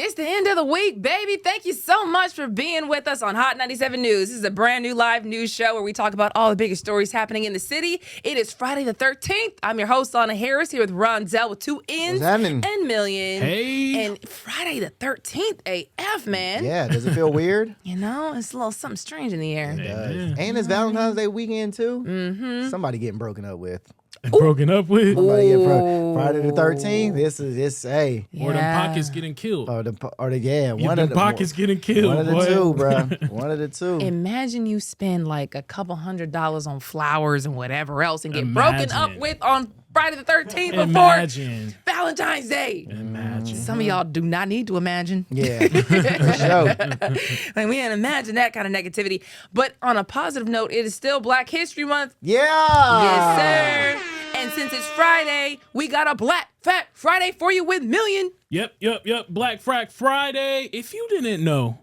It's the end of the week, baby. Thank you so much for being with us on Hot 97 News. This is a brand new live news show where we talk about all the biggest stories happening in the city. It is Friday the 13th. I'm your host, Anna Harris, here with Ron Zell with 2 N's and Million. Hey. And Friday the 13th, AF, man. Yeah, does it feel weird? You know, it's a little something strange in the air. It does. And it's Valentine's Day weekend, too. Mm-hmm. Somebody getting broken up with. Broken up with? Somebody getting Friday the 13th. This, hey. Or them pockets getting killed. One of the pockets getting killed. One of the two, bro. One of the two. Imagine you spend like a couple $100s on flowers and whatever else and get broken up with on Friday the 13th before Valentine's Day. Imagine. Some of y'all do not need to imagine. Yeah, for sure. Like, we can't imagine that kind of negativity. But on a positive note, it is still Black History Month. Yeah. Yes, sir. And since it's Friday, we got a Black Fact Friday for you with Million. Yep. Black Fact Friday. If you didn't know,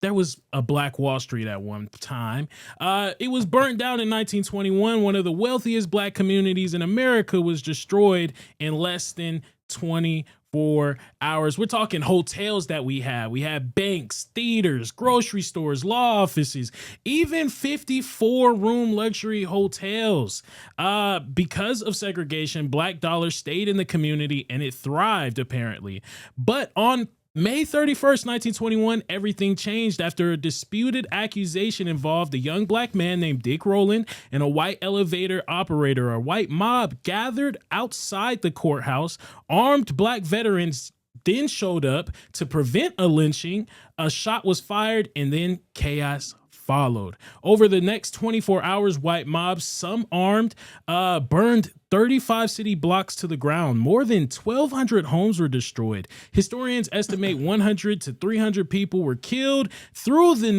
there was a Black Wall Street at one time. It was burnt down in 1921. One of the wealthiest Black communities in America was destroyed in less than 24 hours. We're talking hotels that we have. We have banks, theaters, grocery stores, law offices, even 54-room luxury hotels. Because of segregation, Black dollars stayed in the community and it thrived, apparently. But on May 31st, 1921, everything changed after a disputed accusation involved a young Black man named Dick Rowland and a white elevator operator. A white mob gathered outside the courthouse. Armed Black veterans then showed up to prevent a lynching. A shot was fired and then chaos followed. Over the next 24 hours, white mobs, some armed, burned 35 city blocks to the ground. More than 1,200 homes were destroyed. Historians estimate 100 to 300 people were killed. Though the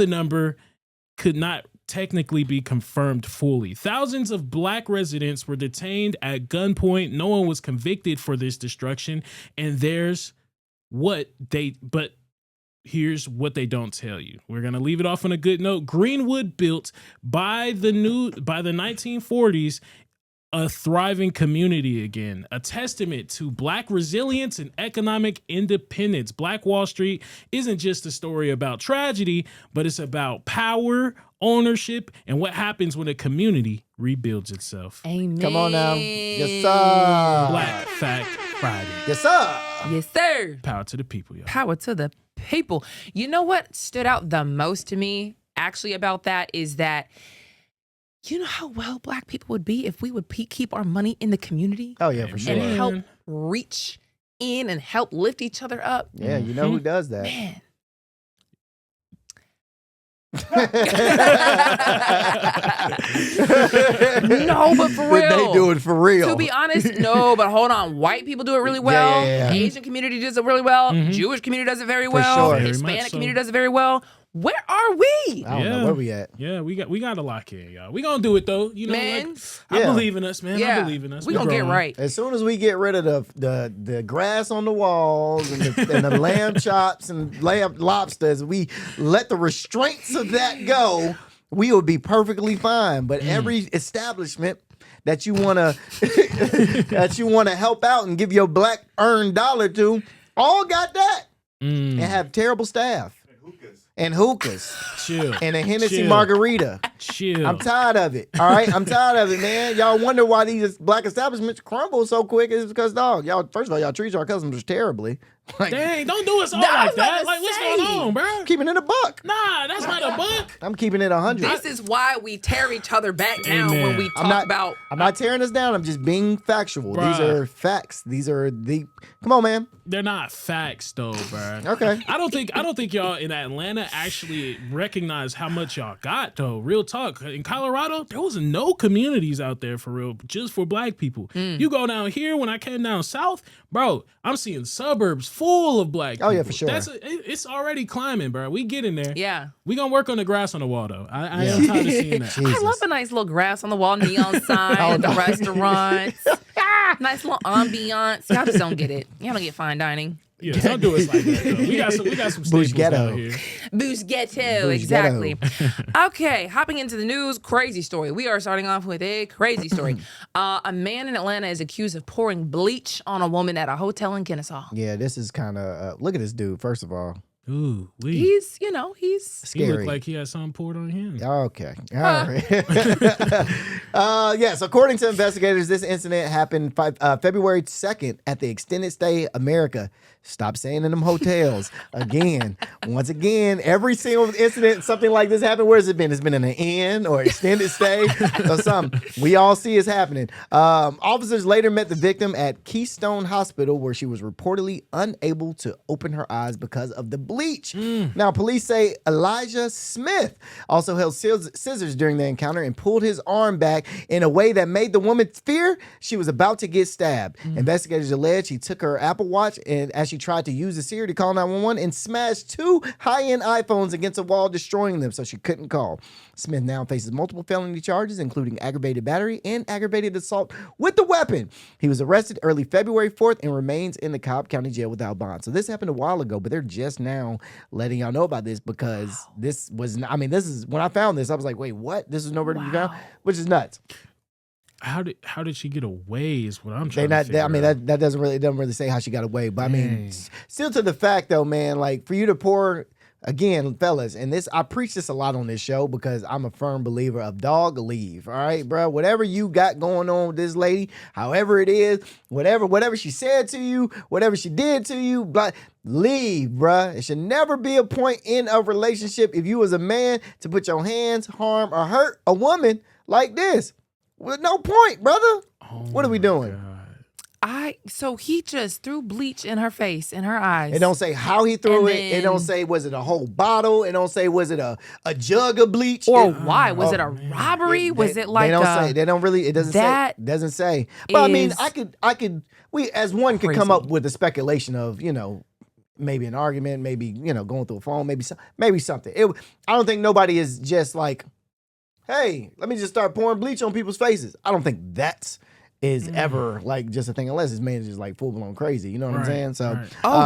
number could not technically be confirmed fully. Thousands of Black residents were detained at gunpoint. No one was convicted for this destruction. And here's what they don't tell you. We're going to leave it off on a good note. Greenwood, built by the 1940s, a thriving community again, a testament to Black resilience and economic independence. Black Wall Street isn't just a story about tragedy, but it's about power, ownership, and what happens when a community rebuilds itself. Amen. Come on now. Yes, sir. Black Fact Friday. Yes, sir. Yes, sir. Power to the people, y'all. Power to the people. You know what stood out the most to me actually about that is that, you know how well Black people would be if we would keep our money in the community? Oh, yeah, for sure. And help reach in and help lift each other up. Yeah, you know who does that. Man. No, but for real. They do it for real. To be honest, no, but hold on. White people do it really well. Yeah. Asian community does it really well. Jewish community does it very well. sure. Very Hispanic much so. community does it very well. Where are we? I don't know where we at. Yeah, we got to lock in, y'all. We gonna do it though. You know, Man. I believe in us, man. Yeah. I believe in us. We gonna get right. As soon as we get rid of the grass on the walls and the lamb chops and lamb lobsters, we let the restraints of that go, we will be perfectly fine. But every establishment that you wanna help out and give your Black earned dollar to, all got that and have terrible staff. And hookahs. Chill. And a Hennessy Chill. margarita. Chill. I'm tired of it. All right? I'm tired of it, man. Y'all wonder why these Black establishments crumble so quick. It's because, dog, first of all, y'all treat our customers terribly. Like, Dang, don't do us all Nah, I like was about that. to Like, what's say. going on, bro? keeping it a buck. Nah, that's not a book. I'm keeping it 100. This is why we tear each other back down Amen. when we talk about. I'm not tearing this down. I'm just being factual. Bruh. These are facts. These are come on, man. They're not facts though, bro. Okay. I don't think y'all in Atlanta actually recognize how much y'all got though. Real talk. In Colorado, there was no communities out there for real, just for Black people. You go down here, when I came down south, bro, I'm seeing suburbs full of Black people. Oh, yeah, for sure. It's already climbing, bro. We get in there. Yeah. We gonna work on the grass on the wall though. I am tired of seeing that. I love a nice little grass on the wall, neon sign at the restaurants. Nice little ambiance. Y'all just don't get it. Y'all don't get fine dining. Yeah, don't do us like that though. We got some staples ghetto. out here. Busghetto, exactly. Okay, hopping into the news, crazy story. We are starting off with a crazy story. A man in Atlanta is accused of pouring bleach on a woman at a hotel in Kennesaw. Yeah, this is kind of look at this dude. First of all, Ooh, He's he scary. looked like he had something poured on him. Okay. All right. Yes, according to investigators, this incident happened February 2nd at the Extended Stay America. Stop saying in them hotels. Once again, every single incident, something like this happened. Where has it been? It's been in an inn or extended stay or something. We all see it's happening. Officers later met the victim at Keystone Hospital where she was reportedly unable to open her eyes because of the bleach. Now, police say Elijah Smith also held scissors during the encounter and pulled his arm back in a way that made the woman fear she was about to get stabbed. Investigators allege he took her Apple Watch and as she tried to use the Siri to call 911 and smashed 2 high-end iPhones against a wall, destroying them so she couldn't call. Smith now faces multiple felony charges, including aggravated battery and aggravated assault with the weapon. He was arrested early February 4th and remains in the Cobb County Jail without bond. So this happened a while ago, but they're just now letting y'all know about this this is when I found this, I was like, wait, what? This is nowhere to be found, which is nuts. How did she get away? Is what I'm trying to figure out. That doesn't really say how she got away. But I mean, still to the fact though, man, like for you to pour again, fellas, and this I preach this a lot on this show because I'm a firm believer of dog leave. All right, bro. Whatever you got going on with this lady, however it is, whatever she said to you, whatever she did to you, but leave, bruh. It should never be a point in a relationship if you as a man to put your hands, harm, or hurt a woman like this. With no point, brother. What are we doing? God. So he just threw bleach in her face, in her eyes. It don't say how he threw it. Then, It don't say was it a whole bottle. It don't say was it a jug of bleach. Or why? Was it a robbery? Was it like they don't say. They don't really. It doesn't say. It doesn't say. But I mean, I could. We as one could come up with a speculation of maybe an argument, maybe going through a phone, maybe something. I don't think nobody is just like, hey, let me just start pouring bleach on people's faces. I don't think that's ever like just a thing unless this man is just like full blown crazy. You know what I'm saying? So,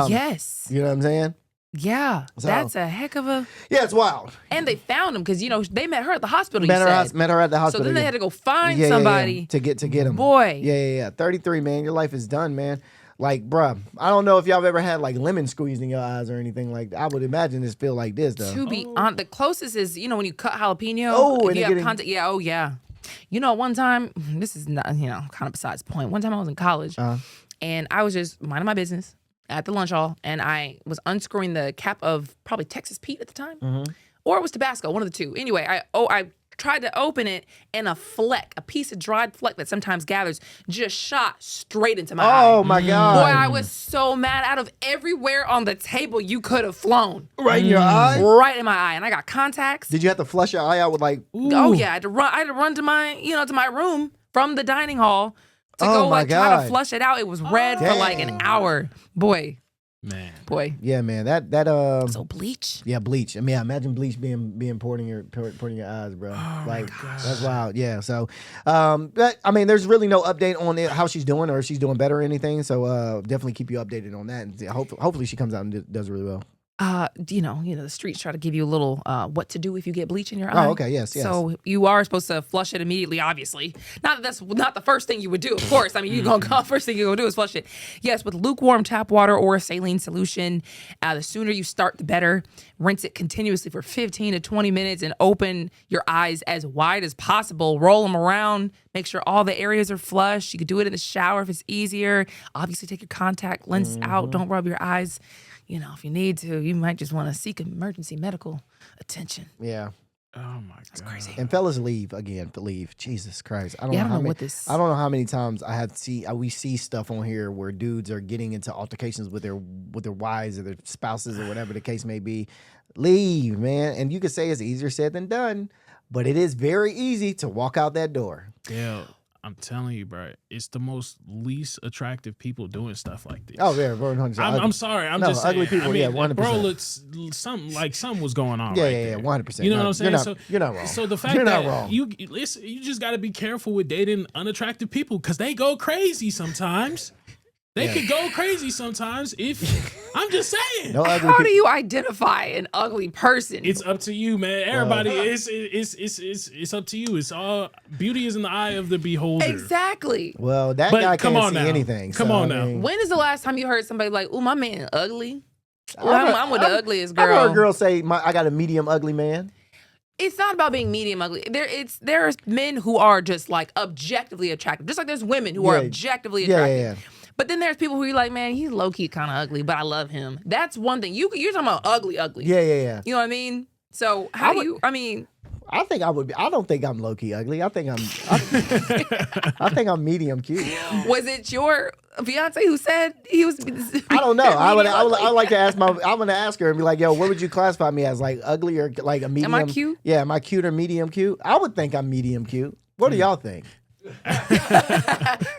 yes, you know what I'm saying? Yeah, so, that's a heck of a. Yeah, it's wild. And they found him because they met her at the hospital. Met her at the hospital. So then they had to go find somebody to get him. Boy, yeah. 33, man. Your life is done, man. Like, bruh, I don't know if y'all have ever had like lemon squeezed in your eyes or anything like that. I would imagine this feel like this though. To be honest, the closest is when you cut jalapeno. Oh, if you have contact. Yeah. Oh, yeah. One time, this is not kind of besides the point. One time I was in college, and I was just minding my business at the lunch hall, and I was unscrewing the cap of probably Texas Pete at the time, or it was Tabasco, one of the two. Anyway, I tried to open it, and a piece of dried fleck that sometimes gathers, just shot straight into my eye. Oh my God. Boy, I was so mad. Out of everywhere on the table you could have flown. Right in your eye? Right in my eye. And I got contacts. Did you have to flush your eye out with like... Ooh. Oh yeah, I had to run to my, to my room from the dining hall to go try to flush it out. It was red for like an hour. Boy. Yeah, man. That so bleach. Yeah, bleach. I mean, imagine bleach being poured in your eyes, bro. That's wild. Yeah. So, there's really no update on how she's doing or if she's doing better or anything. So, definitely keep you updated on that, and hopefully she comes out and does really well. The streets try to give you a little what to do if you get bleach in your eye. Oh, okay, yes. So you are supposed to flush it immediately, obviously. Not that that's not the first thing you would do, of course. I mean, you're going to go, first thing you're going to do is flush it. Yes, with lukewarm tap water or a saline solution. The sooner you start, the better. Rinse it continuously for 15 to 20 minutes and open your eyes as wide as possible. Roll them around. Make sure all the areas are flushed. You could do it in the shower if it's easier. Obviously, take your contact lenses out. Don't rub your eyes. If you need to, you might just want to seek emergency medical attention. Yeah. Oh my God. That's crazy. And fellas, leave. Jesus Christ. I don't know how many times we see stuff on here where dudes are getting into altercations with their wives or their spouses or whatever the case may be. Leave, man. And you could say it's easier said than done, but it is very easy to walk out that door. Yeah. I'm telling you, bro, it's the most least attractive people doing stuff like this. Oh, yeah, I'm sorry. I'm just saying. Ugly people, 100%. Bro, looks something was going on. Yeah, 100%. You know what I'm saying? You're not wrong. So the fact that you just got to be careful with dating unattractive people because they go crazy sometimes. They could go crazy sometimes if I'm just saying. No ugly How people. do you identify an ugly person? It's up to you, man. Everybody, it's up to you. It's all beauty is in the eye of the beholder. Exactly. Well, that But guy come can't on see now. anything. Come so, on I now. mean, When is the last time you heard somebody like, "Ooh, my man ugly"? Ooh, I've heard- I'm with the I've- ugliest I've girl. heard girls say, I got a medium ugly man. It's not about being medium ugly. There's men who are just like objectively attractive, just like there's women who are Yeah. objectively Yeah, attractive. yeah, yeah. But then there's people who you're like, man, he's low key kind of ugly, but I love him. That's one thing. You're talking about ugly. Yeah, yeah, yeah. You know what I mean? So how do you? I mean, I think I would be. I don't think I'm low key ugly. I think I think I'm medium cute. was it your fiance who said he was? I don't know. I would ugly? like to ask I'm gonna ask her and be like, yo, what would you classify me as? Like ugly or like a medium? Am I cute? Yeah, am I cute or medium cute? I would think I'm medium cute. What do y'all think?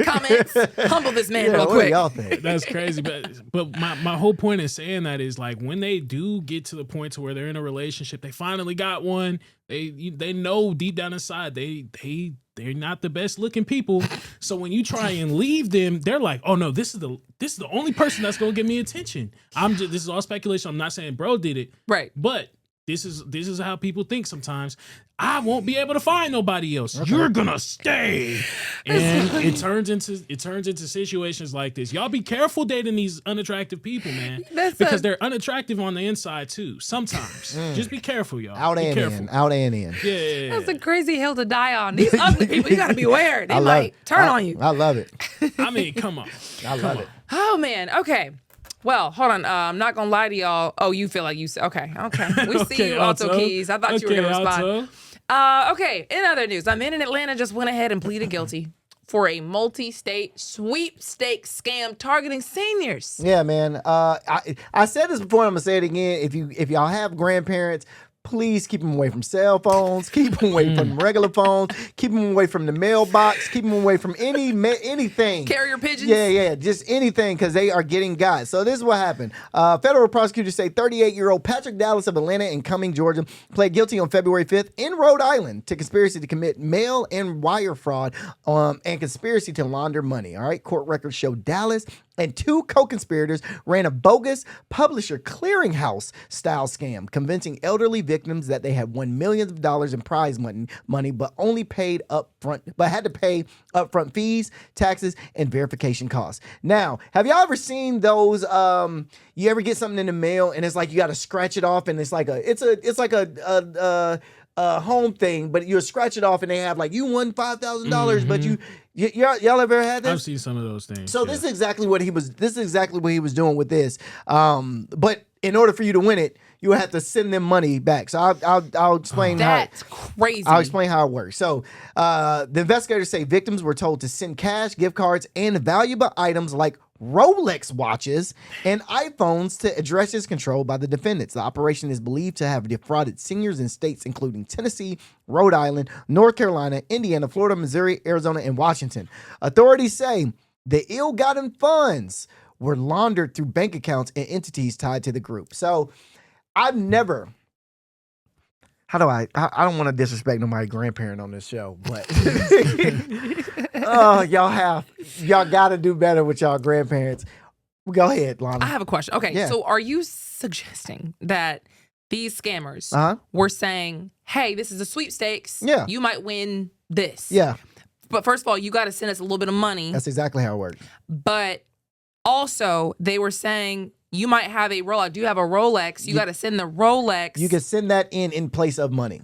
Comments. Humble this man Yeah, real what do quick. y'all think? That's crazy, but my whole point in saying that is like when they do get to the point to where they're in a relationship, they finally got one. They know deep down inside they're not the best looking people. So when you try and leave them, they're like, oh no, this is the only person that's gonna give me attention. This is all speculation. I'm not saying bro did it, Right. but this is how people think sometimes. I won't be able to find nobody else. You're gonna stay, and it turns into situations like this. Y'all be careful dating these unattractive people, man, because they're unattractive on the inside too. Sometimes, just be careful, y'all. Out be and careful. in. Out and in. Yeah, That's a crazy hill to die on. These ugly people, you gotta beware. They might turn on you. I love it. I mean, come on. I love it. Oh man. Okay. Well, hold on. I'm not gonna lie to y'all. Oh, you feel like you said okay. We see Okay, you, Alto Alto. Keys. I thought you were Okay, gonna respond. Alto. Okay. In other news, a man in Atlanta just went ahead and pleaded guilty for a multi-state sweepstakes scam targeting seniors. Yeah, man. I said this before. I'm gonna say it again. If y'all have grandparents, please keep them away from cell phones. Keep them away from regular phones. Keep them away from the mailbox. Keep them away from anything. Carrier pigeons. Yeah, just anything because they are getting got. So this is what happened. Federal prosecutors say 38-year-old Patrick Dallas of Atlanta and Cumming, Georgia, pled guilty on February 5th in Rhode Island to conspiracy to commit mail and wire fraud and conspiracy to launder money. All right, court records show Dallas and two co-conspirators ran a bogus publisher clearinghouse style scam, convincing elderly victims that they had won millions of dollars in prize money, but only paid had to pay upfront fees, taxes, and verification costs. Now, have y'all ever seen those? You ever get something in the mail and it's like you got to scratch it off, and it's like a home thing, but you scratch it off and they have like you won $5,000, but y'all ever had this? I've seen some of those things. So this is exactly what he was. This is exactly what he was doing with this. But in order for you to win it, you would have to send them money back. So I'll explain. That's crazy. I'll explain how it works. So the investigators say victims were told to send cash, gift cards, and valuable items like Rolex watches and iPhones to addresses controlled by the defendants. The operation is believed to have defrauded seniors in states including Tennessee, Rhode Island, North Carolina, Indiana, Florida, Missouri, Arizona, and Washington. Authorities say the ill-gotten funds were laundered through bank accounts and entities tied to the group. So I've never... I don't want to disrespect nobody's grandparent on this show, but oh, y'all got to do better with y'all grandparents. Go ahead, Lana. I have a question. Okay, Yeah. so are you suggesting that these scammers were saying, hey, this is a sweepstakes. Yeah. You might win this. Yeah, But first of all, you got to send us a little bit of money. that's exactly how it works. But also, they were saying you might have a Rolex. Do you have a Rolex? You got to send the Rolex. You can send that in place of money.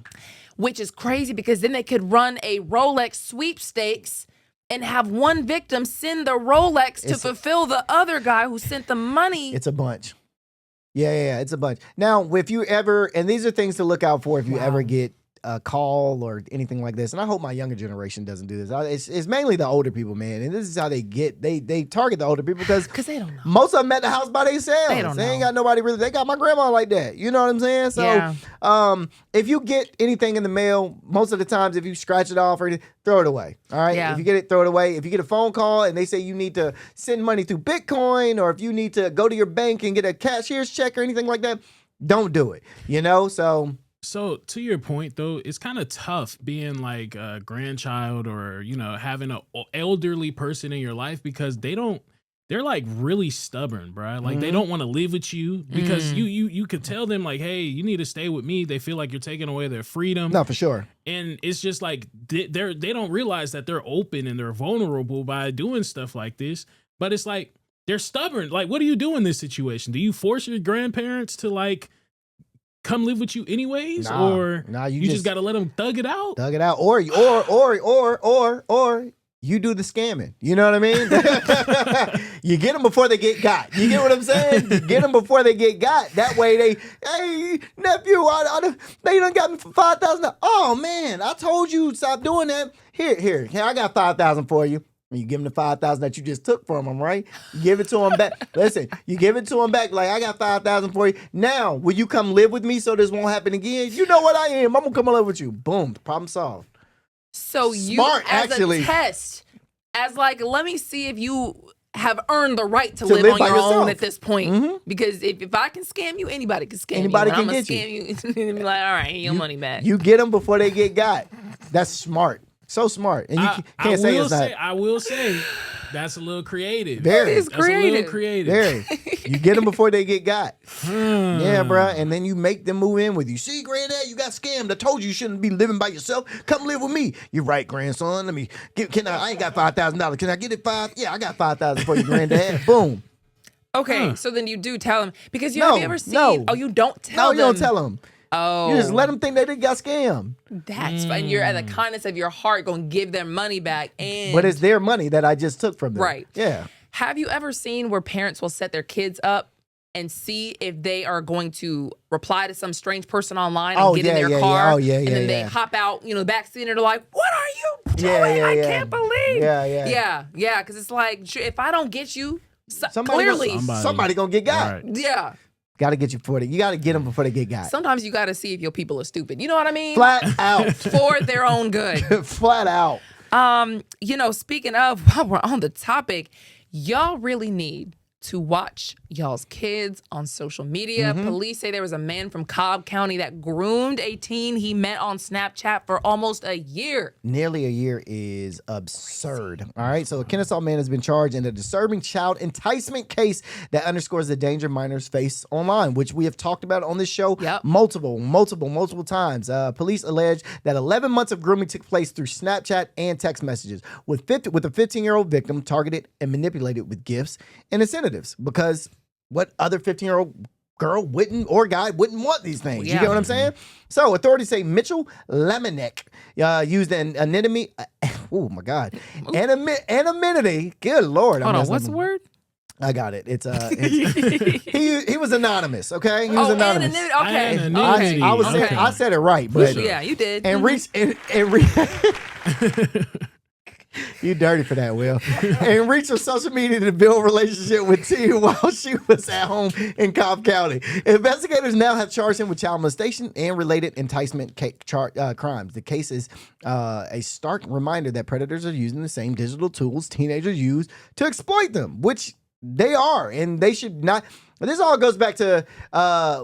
Which is crazy because then they could run a Rolex sweepstakes and have one victim send the Rolex to fulfill the other guy who sent the money. It's a bunch. Yeah, it's a bunch. Now, if you ever, and these are things to look out for if you ever get a call or anything like this, and I hope my younger generation doesn't do this. It's mainly the older people, man, and this is how they target the older people because they don't know. Most of them at the house by themselves. They don't ain't know. got nobody really. They got my grandma like that. You know what I'm saying? So, if you get anything in the mail, most of the times, if you scratch it off or anything, throw it away. All right. Yeah. If you get it, throw it away. If you get a phone call and they say you need to send money through Bitcoin, or if you need to go to your bank and get a cashier's check or anything like that, don't do it. You know. So to your point though, it's kind of tough being like a grandchild or, having an elderly person in your life because they don't they're like really stubborn, bro. Like they don't want to live with you because you could tell them like, hey, you need to stay with me. They feel like you're taking away their freedom. No, for sure. And it's just like they don't realize that they're open and they're vulnerable by doing stuff like this. But it's like they're stubborn. Like, what do you do in this situation? Do you force your grandparents to like come live with you anyways, or you just got to let them thug it out? Thug it out, or you do the scamming. You know what I mean? You get them before they get got. You get what I'm saying? You get them before they get got. That way hey, nephew, they done got me for $5,000. Oh, man, I told you stop doing that. Here, I got $5,000 for you. You give them the $5,000 that you just took from them, right? You give it to them back. Listen, you give it to them back like, I got $5,000 for you. Now, will you come live with me so this won't happen again? You know what I am. I'm going to come live with you. Boom. Problem solved. So you, Smart, as actually. a test, as like, let me see if you have earned the right to live on by your yourself. own at this point. Because if I can scam you, anybody can scam Anybody you. can I'm get scam you. And be like, all right, your money back. You get them before they get got. That's smart. So smart. And you can't say it's not. I will say that's a little creative. Very. It's That's a little creative. creative. Very. You get them before they get got. Yeah, bro. And then you make them move in with you. See, granddad, you got scammed. I told you shouldn't be living by yourself. Come live with me. You're right, grandson. Let me I ain't got $5,000. Can I get it $5,000? Yeah, I got $5,000 for you, granddad. Boom. Okay, so then you do tell them. Because have you ever seen? No. Oh, you don't tell them. No, you don't tell them. Oh. You just let them think they got scammed. That's fine. You're at the kindness of your heart going to give their money back. But it's their money that I just took from them. Right. Yeah. Have you ever seen where parents will set their kids up and see if they are going to reply to some strange person online and get in their car? Oh, yeah, and then they hop out, the back seat, and they're like, what are you doing? I can't believe. Yeah. Yeah, because it's like, if I don't get you, Somebody gonna get got. Right. Yeah. Got to get you before you got to get them before they get got. Sometimes you got to see if your people are stupid. You know what I mean? Flat out. For their own good. Flat out. Speaking of, while we're on the topic, y'all really need to watch y'all's kids on social media. Police say there was a man from Cobb County that groomed a teen he met on Snapchat for almost a year. Nearly a year is absurd. All right. So a Kennesaw man has been charged in a disturbing child enticement case that underscores the danger minors face online, which we have talked about on this show multiple times. Police allege that 11 months of grooming took place through Snapchat and text messages with a 15-year-old victim targeted and manipulated with gifts and incentives. Because what other 15-year-old girl wouldn't or guy wouldn't want these things? You get what I'm saying? So authorities say Mitchell Lemanek used an anonymity. Oh my God, anonymity. Good Lord. Hold on, what's the word? I got it. It's he was anonymous. Okay, he was anonymous. Okay, Anonymity. I was saying, I said it right, but yeah, you did. And you dirty for that, Will. And reached her social media to build a relationship with T while she was at home in Cobb County. Investigators now have charged him with child molestation and related enticement crimes. The case is a stark reminder that predators are using the same digital tools teenagers use to exploit them, which they are, and they should not. This all goes back to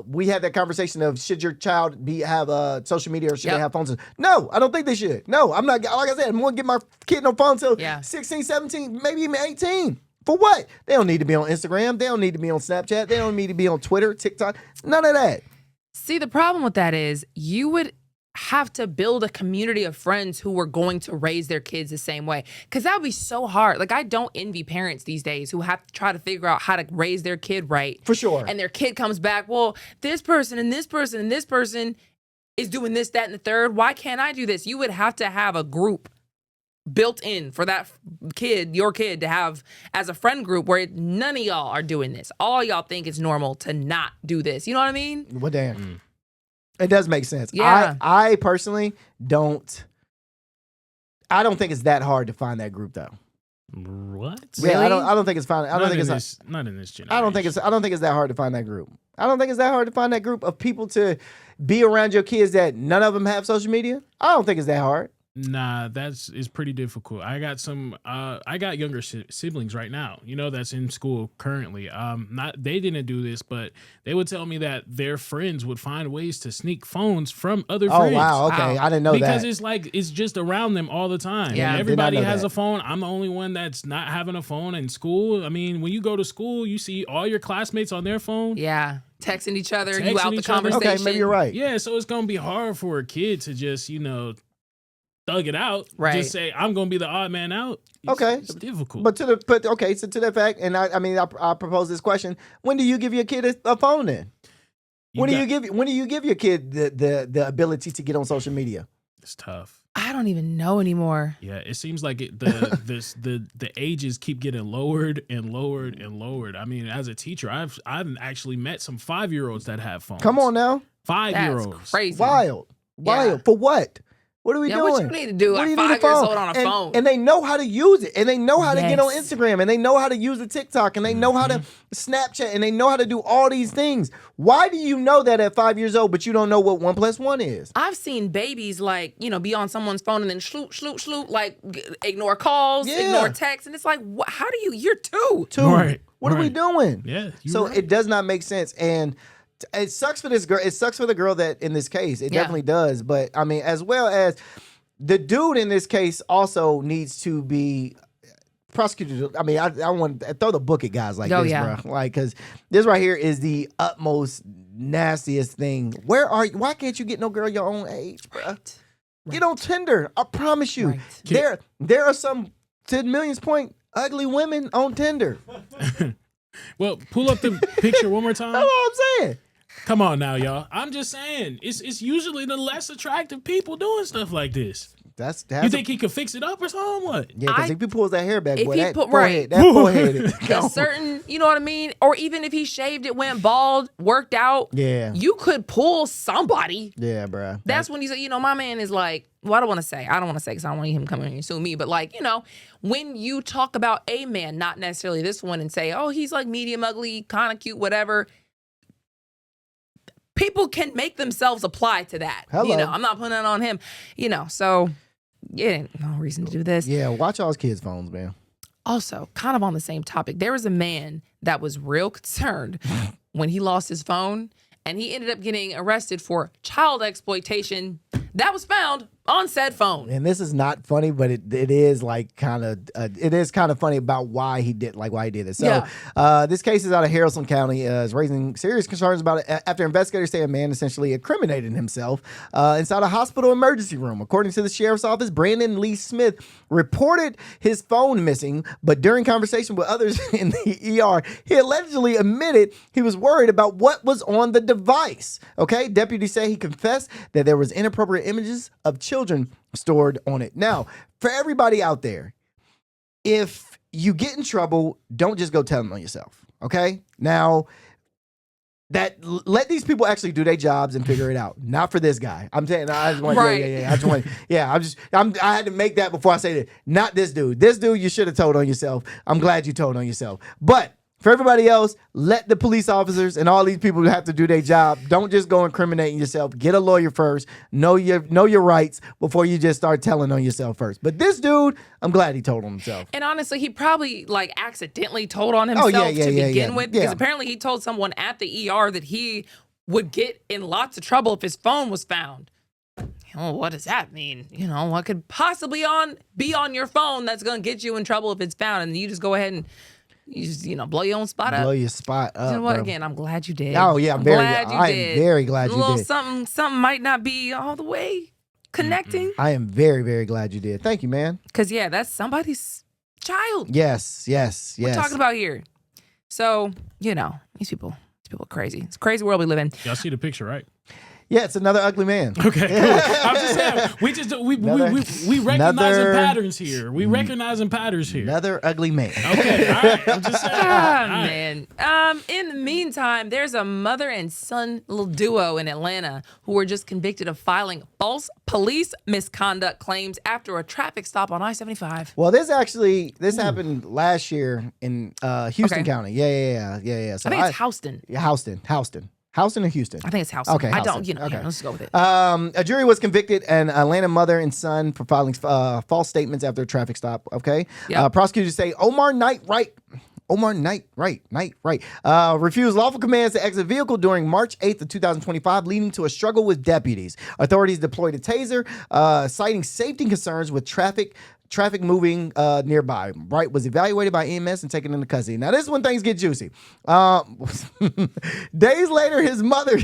we had that conversation of should your child have social media or should they have phones? No, I don't think they should. No, I'm not. Like I said, I'm going to get my kid no phone until 16, 17, maybe even 18. For what? They don't need to be on Instagram. They don't need to be on Snapchat. They don't need to be on Twitter, TikTok. None of that. See, the problem with that is you would have to build a community of friends who were going to raise their kids the same way. Because that would be so hard. Like, I don't envy parents these days who have to try to figure out how to raise their kid right. For sure. And their kid comes back, well, this person and this person and this person is doing this, that, and the third. Why can't I do this? You would have to have a group built in for that kid, your kid, to have as a friend group where none of y'all are doing this. All y'all think it's normal to not do this. You know what I mean? Well, damn. It does make sense. Yeah. I personally don't think it's that hard to find that group though. What? Yeah, Really? I don't think it's fine. Not in this generation. I don't think it's that hard to find that group. I don't think it's that hard to find that group of people to be around your kids that none of them have social media. I don't think it's that hard. Nah, it's pretty difficult. I got younger siblings right now, that's in school currently. They didn't do this, but they would tell me that their friends would find ways to sneak phones from other friends. Oh wow, okay, Wow. I didn't know Because that. it's like it's just around them all the time. Yeah. And I did everybody not know has that. a phone. I'm the only one that's not having a phone in school. I mean, when you go to school, you see all your classmates on their phone. Yeah. Texting each other, you Texting out the each other. conversation. Okay, maybe you're right. Yeah, so it's gonna be hard for a kid to just, thug it out. Right. Just say, I'm gonna be the odd man out. Okay. It's difficult. But okay, so to that fact, and I propose this question: when do you give your kid a phone? Then when do you give your kid the ability to get on social media? It's tough. I don't even know anymore. Yeah, it seems like the ages keep getting lowered and lowered and lowered. I mean, as a teacher, I've actually met some 5-year-olds that have phones. Come on now, 5-year-olds. That's crazy. wild Yeah. for what? What are we Yeah, doing? what you need to do What at do you 5 need years old on a and, phone? And they know how to use it. And they know how to get on Yes. Instagram. And they know how to use the TikTok. And they know how to Snapchat. And they know how to do all these things. Why do you know that at 5 years old, but you don't know what 1 + 1 is? I've seen babies be on someone's phone and then sloot, like ignore calls, Yeah. ignore texts. And it's like, how do you're 2. Two. Right, What are we right. doing? Yeah. So it does not make sense. And it sucks for this girl. It sucks for the girl that in this case. It Yeah. definitely does. But I mean, as well as the dude in this case also needs to be prosecuted. I mean, I want to throw the book at guys like Oh, this, yeah. bro. Like, because this right here is the utmost nastiest thing. Why can't you get no girl your own age, bro? Get on Tinder. I promise you. Right. There are some, to Million's point, ugly women on Tinder. Well, pull up the picture one more time. That's what I'm saying. Come on now, y'all. I'm just saying, it's usually the less attractive people doing stuff like this. You think he could fix it up or something? What? Yeah, because if he pulls that hair back, If boy, he that put- forehead, right. that forehead is A gone. certain, you know what I mean? Or even if he shaved it, went bald, worked out, Yeah. you could pull somebody. Yeah, bro. That's when you say, my man is like, well, I don't want to say because I don't want him coming here and sue me. But like, when you talk about a man, not necessarily this one, and say, oh, he's like medium ugly, kind of cute, whatever. People can make themselves apply to that. Hello. I'm not putting it on him. So yeah, no reason to do this. Yeah, watch y'all's kids' phones, man. Also, kind of on the same topic, there was a man that was real concerned when he lost his phone, and he ended up getting arrested for child exploitation that was found on said phone. And this is not funny, but it is like kind of funny about why he did this. So this case is out of Harrison County. Is raising serious concerns about it after investigators say a man essentially incriminated himself inside a hospital emergency room. According to the sheriff's office, Brandon Lee Smith reported his phone missing, but during conversation with others in the ER, he allegedly admitted he was worried about what was on the device. Okay, deputies say he confessed that there was inappropriate images of children stored on it. Now, for everybody out there, if you get in trouble, don't just go telling on yourself. Okay? Now, let these people actually do their jobs and figure it out. Not for this guy. I'm saying I just want I had to make that before I say that. Not this dude. This dude you should have told on yourself. I'm glad you told on yourself. But for everybody else, let the police officers and all these people who have to do their job. Don't just go incriminating yourself. Get a lawyer first. Know your rights before you just start telling on yourself first. But this dude, I'm glad he told on himself. And honestly, he probably accidentally told on himself to begin with, because apparently he told someone at the ER that he would get in lots of trouble if his phone was found. What does that mean? What could possibly be on your phone that's going to get you in trouble if it's found, and you just go ahead and you just, blow your own spot up. Blow your spot up. You know what? Bro. Again, I'm glad you did. Oh yeah, I'm very glad A you little did. something might not be all the way connecting. I am very, very glad you did. Thank you, man. Because that's somebody's child. Yes. We're talking about here. So, these people are crazy. It's a crazy world we live in. Y'all see the picture, right? Yeah, it's another ugly man. Okay, cool. I'm just saying, we recognizing patterns here. We recognizing patterns here. Another ugly man. Okay, all right. I'm just saying. Man. In the meantime, there's a mother and son little duo in Atlanta who were just convicted of filing false police misconduct claims after a traffic stop on I-75. Well, this happened last year in Houston County. Yeah. So I think it's Houston. Houston. Houston or Houston? I think it's Houston. Okay, I Houston. don't, you know, Okay. yeah, let's go with it. A jury was convicted an Atlanta mother and son for filing false statements after a traffic stop. Okay. Yep. Prosecutors say Omar Knight refused lawful commands to exit vehicle during March 8th of 2025, leading to a struggle with deputies. Authorities deployed a taser, citing safety concerns with traffic moving nearby. Wright was evaluated by EMS and taken into custody. Now, this is when things get juicy. Days later, his mother,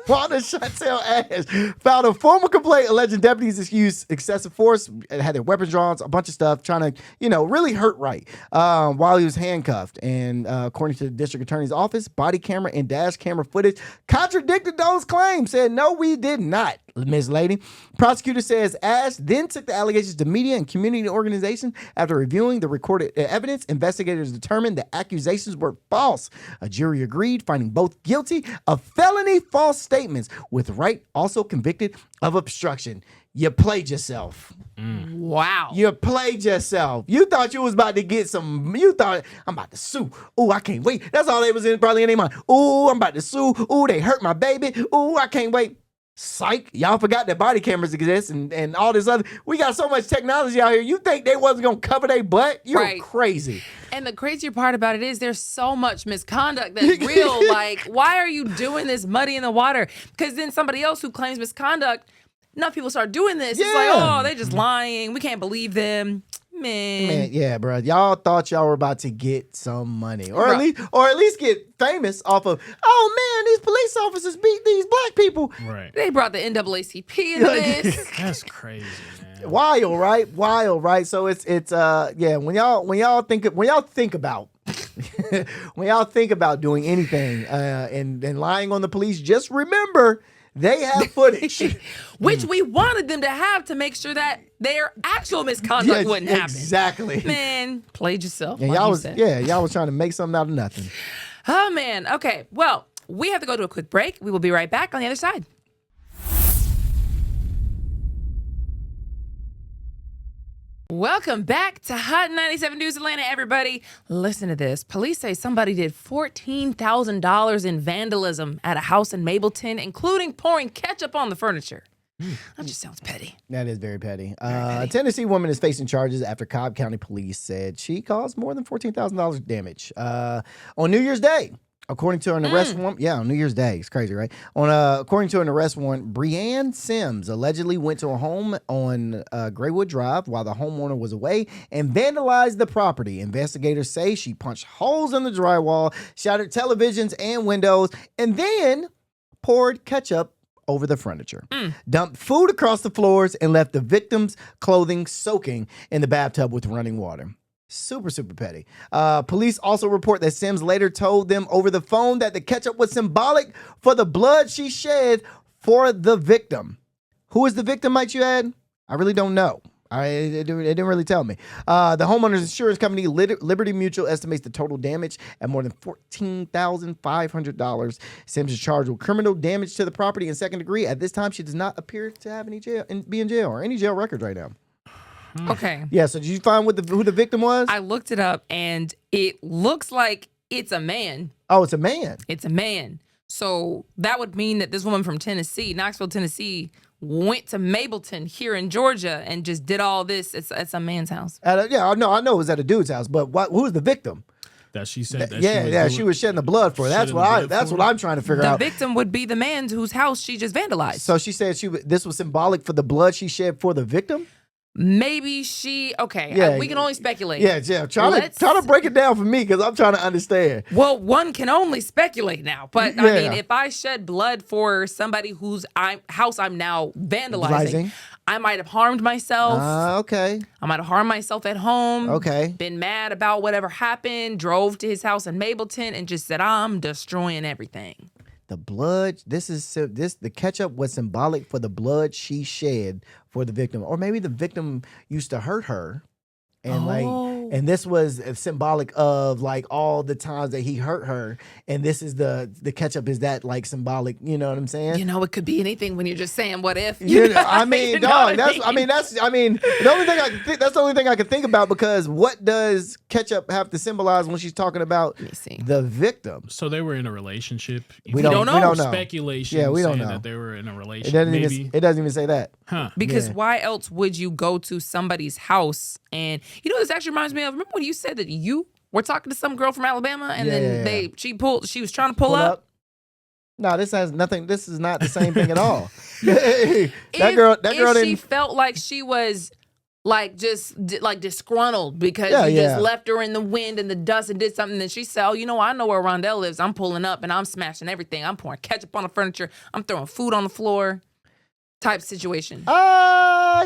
Juana Chantel Ash, filed a formal complaint alleging deputies used excessive force, had their weapons drawn, a bunch of stuff, trying to, really hurt Wright while he was handcuffed. And according to the district attorney's office, body camera and dash camera footage contradicted those claims, said, no, we did not, Ms. Lady. Prosecutor says Ash then took the allegations to media and community organizations. After reviewing the recorded evidence, investigators determined the accusations were false. A jury agreed, finding both guilty of felony false statements, with Wright also convicted of obstruction. You played yourself. Wow. You played yourself. You thought you was about to get some. You thought, I'm about to sue. Oh, I can't wait. That's all they was probably in their mind. Oh, I'm about to sue. Oh, they hurt my baby. Oh, I can't wait. Psych. Y'all forgot that body cameras exist and all this other. We got so much technology out here. You think they wasn't going to cover their butt? You're Right. crazy. And the crazier part about it is there's so much misconduct that's real. Like, why are you doing this muddy in the water? Because then somebody else who claims misconduct, enough people start doing this. It's like, Yeah. oh, they just lying. We can't believe them. Man. Yeah, bro. Y'all thought y'all were about to get some money, or Right. at least get famous off of. Oh man, these police officers beat these black people. Right. They brought the NAACP into this. That's crazy, man. Wild, right? Wild, right? So it's yeah. When y'all think about when y'all think about doing anything and lying on the police, just remember they have footage. Which we wanted them to have to make sure that their actual misconduct wouldn't happen. Exactly. Man, played yourself. And like y'all you was said. y'all was trying to make something out of nothing. Oh, man. Okay. Well, we have to go to a quick break. We will be right back on the other side. Welcome back to Hot 97 News Atlanta, everybody. Listen to this. Police say somebody did $14,000 in vandalism at a house in Mableton, including pouring ketchup on the furniture. That just sounds petty. That is very petty. petty. A Tennessee woman is facing charges after Cobb County Police said she caused more than $14,000 damage on New Year's Day. According to an arrest warrant, on New Year's Day, it's crazy, right? According to an arrest warrant, Breanne Sims allegedly went to a home on Graywood Drive while the homeowner was away and vandalized the property. Investigators say she punched holes in the drywall, shattered televisions and windows, and then poured ketchup over the furniture, dumped food across the floors, and left the victim's clothing soaking in the bathtub with running water. Super, super petty. Police also report that Sims later told them over the phone that the ketchup was symbolic for the blood she shed for the victim. Who is the victim, might you add? I really don't know. It didn't really tell me. The homeowner's insurance company, Liberty Mutual, estimates the total damage at more than $14,500. Sims is charged with criminal damage to the property in second degree. At this time, she does not appear to have be in jail or any jail records right now. Okay. Yeah, so did you find who the victim was? I looked it up, and it looks like it's a man. Oh, it's a man. It's a man. So that would mean that this woman from Tennessee, Knoxville, Tennessee, went to Mableton here in Georgia and just did all this. It's a man's house. I know it was at a dude's house, but who's the victim? That she said that she was shedding the blood for. That's what I'm trying to figure The out. victim would be the man whose house she just vandalized. So she said this was symbolic for the blood she shed for the victim? Maybe Yeah, we can only speculate. Yeah. Try to break it down for me because I'm trying to understand. Well, one can only speculate now. But I Yeah. mean, if I shed blood for somebody whose house I'm now vandalizing, I might have harmed myself. Okay. I might have harmed myself at home. Okay. Been mad about whatever happened, drove to his house in Mableton and just said, I'm destroying everything. The blood, the ketchup was symbolic for the blood she shed for the victim. Or maybe the victim used to hurt her. And And this was symbolic of like all the times that he hurt her. And this is the ketchup is that like symbolic, you know what I'm saying? You know, it could be anything when you're just saying what if. You know, know? I mean, You know dog. what I mean? That's the only thing I can think. That's the only thing I can think about because what does ketchup have to symbolize when she's talking about Let me see. the victim? So they were in a relationship. We don't know. We don't know. Speculation. Yeah, we don't saying know. that they were in a It relationship. doesn't Maybe. even. It doesn't even say that. Huh. Because Yeah. why else would you go to somebody's house? And you know, this actually reminds me of, remember when you said that you were talking to some girl from Alabama and then she was trying to pull up? No, this has nothing. This is not the same thing at all. that girl If she didn't. felt like she was like just like disgruntled because Yeah, you yeah. just left her in the wind and the dust and did something, then she said, oh, you know, I know where Rondell lives. I'm pulling up and I'm smashing everything. I'm pouring ketchup on the furniture. I'm throwing food on the floor type situation.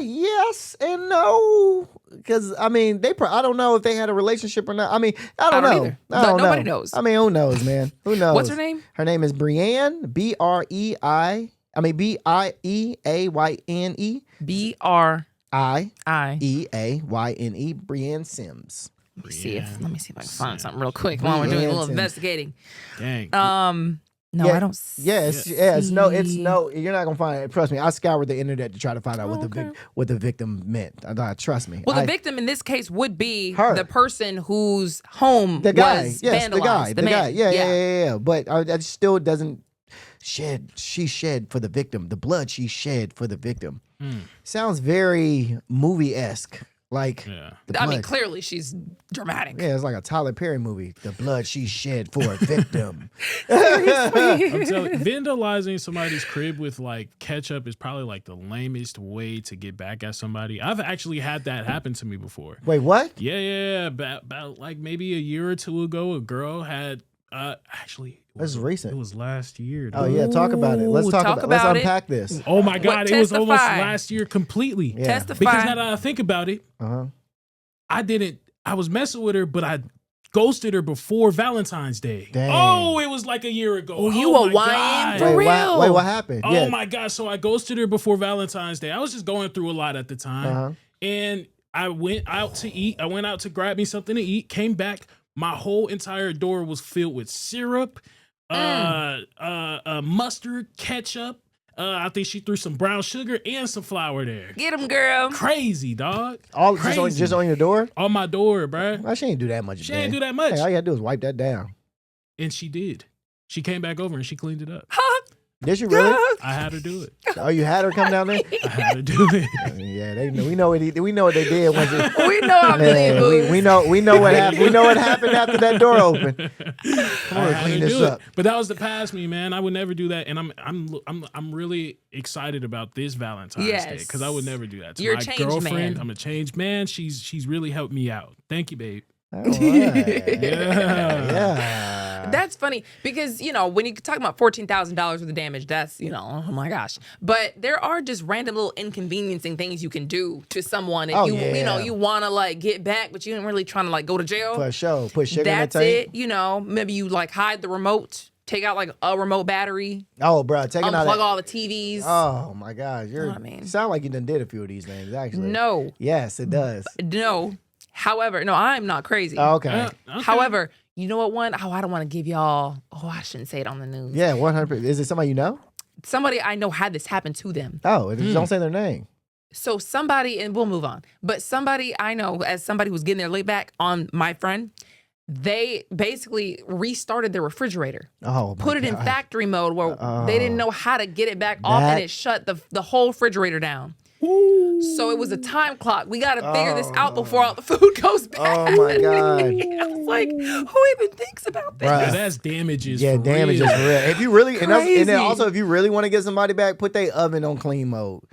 Yes and no. Because I mean, I don't know if they had a relationship or not. I mean, I don't know. either. I don't Nobody know. knows. I mean, who knows, man? Who knows? What's her name? Her name is Brienne. Bieayne. B-R-I-E-A-Y-N-E. Brienne Sims. Let me see if I can find something real quick while we're doing a little Sims. investigating. Dang. No, Yeah, I don't. It's no. You're not gonna find it. Trust me. I scoured the internet to try to find out what the victim meant. Trust me. Well, the victim in this case would be Her. the person whose home the guy, was yes, vandalized. the guy, man. yeah. But that still doesn't shed. She shed for the victim. The blood she shed for the victim. Sounds very movie-esque. Like Yeah. the I blood. mean, clearly she's dramatic. Yeah, it's like a Tyler Perry movie. The blood she shed for a victim. I'm telling you, vandalizing somebody's crib with like ketchup is probably like the lamest way to get back at somebody. I've actually had that happen to me before. Wait, what? Yeah. About like maybe a year or two ago, a girl had actually. That's recent. It was last year. Oh dude. yeah, talk about it. Let's Ooh, talk talk about. Let's about it. unpack this. Oh my God, it was almost testify. last year completely. Yeah. Testify. Because now that I think about it, Uh-huh. I was messing with her, but I ghosted her before Valentine's Day. Dang. Oh, it was like a year ago. Oh, you a my YN God. for real? Wait, what happened? Oh Yeah. my God. So I ghosted her before Valentine's Day. I was just going through a lot at the time. Uh-huh. And I went out to eat. I went out to grab me something to eat, came back. My whole entire door was filled with syrup, mustard, ketchup. I think she threw some brown sugar and some flour there. Get him, girl. Crazy, dog. All Crazy. just on your door? On my door, bruh. Well, she ain't do that much. She ain't do that much. Hey, all you gotta do is wipe that down. And she did. She came back over and she cleaned it up. Did you really? I had her do it. Oh, you had her come down there? I had her do it. Yeah, they know. We know what they did. Once it, We know how yeah, Billy we know what happened. We know what happened after that door opened. Come I on, had clean to this do up. it. But that was the past me, man. I would never do that, and I'm really excited about this Valentine's Day Yes. because I would never do that to You're a my changed girlfriend. man. I'm a changed man. She's really helped me out. Thank you, babe. All right. Yeah. That's funny because, you know, when you talk about $14,000 worth of damage, that's, you know, oh my gosh. But there are just random little inconveniencing things you can do to someone if Oh, you yeah. you want to like get back, but you ain't really trying to like go to jail. For sure. Put sugar That's in the tank. it. You know, maybe you like hide the remote, take out like a remote battery, Oh, bro, taking out unplug that. all the TVs. Oh my God, you I mean- sound like you done did a few of these things actually. No, Yes, it does. no. However, no, I'm not crazy. Oh, okay. Okay. However, you know what one? Oh, I don't want to give y'all, I shouldn't say it on the news. Yeah, 100%. Is it somebody you know? Somebody I know had this happen to them. Oh, don't say their name. So somebody, and we'll move on, but somebody I know, as somebody who's getting their lay back on my friend, they basically restarted their refrigerator, Oh, my put it in God. factory mode where they didn't know how to get it back off, and it shut the whole refrigerator down. So it was a time clock. We got to figure this out before all the food goes bad. Oh, my God. I was like, who even thinks about this? Bruh. Yeah, that's damages. Yeah, for damage real. is real. If you really, and then Crazy. also if you really want to get somebody back, put their oven on clean mode.